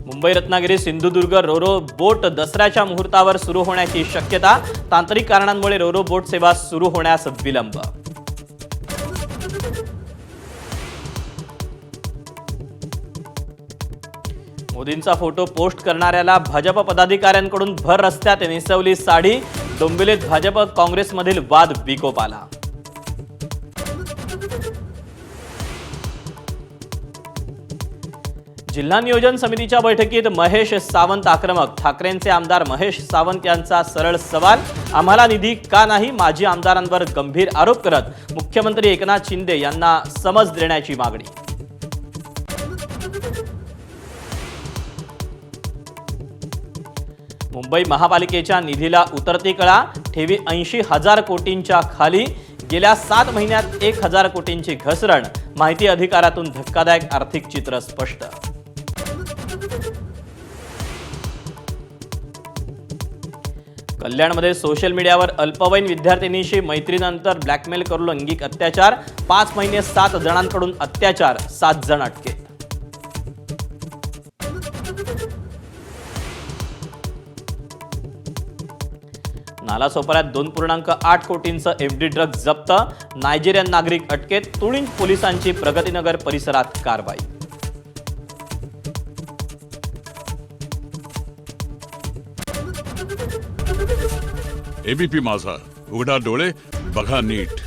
Mumbai Ratnagiri Sindhudurg Ro-Ro बोट दसऱ्याच्या मुहूर्तावर सुरू होण्याची शक्यता. तांत्रिक कारणांमुळे रोरो बोट सेवा सुरू होण्यास विलंब. मोदींचा फोटो पोस्ट करणाऱ्याला भाजप पदाधिकाऱ्यांकडून भर रस्त्यात नेसवली साडी. डोंबिवलीत भाजप काँग्रेसमधील वाद विकोपाला. जिल्हा नियोजन समितीच्या बैठकीत महेश सावंत आक्रमक. ठाकरेंचे आमदार महेश सावंत यांचा सरळ सवाल. आम्हाला निधी का नाही, माजी आमदारांवर गंभीर आरोप करत मुख्यमंत्री एकनाथ शिंदे यांना समज देण्याची मागणी. मुंबई महापालिकेच्या निधीला उतरती कळा. ठेवी 80,000 कोटींच्या खाली. गेल्या 7 महिन्यात 1,000 कोटींची घसरण. माहिती अधिकारातून धक्कादायक आर्थिक चित्र स्पष्ट. कल्याणमध्ये सोशल मीडियावर अल्पवयीन विद्यार्थिनीशी मैत्रीनंतर ब्लॅकमेल करून लैंगिक अत्याचार. 5 महिने 7 जणांकडून अत्याचार. 7 जण अटकेत. नालासोपाऱ्यात 2.8 कोटींचं एफडी ड्रग जप्त. नायजेरियन नागरिक अटकेत. तुळींज पोलिसांची प्रगतीनगर परिसरात कारवाई. एबीपी माझा, उघडा डोळे बघा नीट.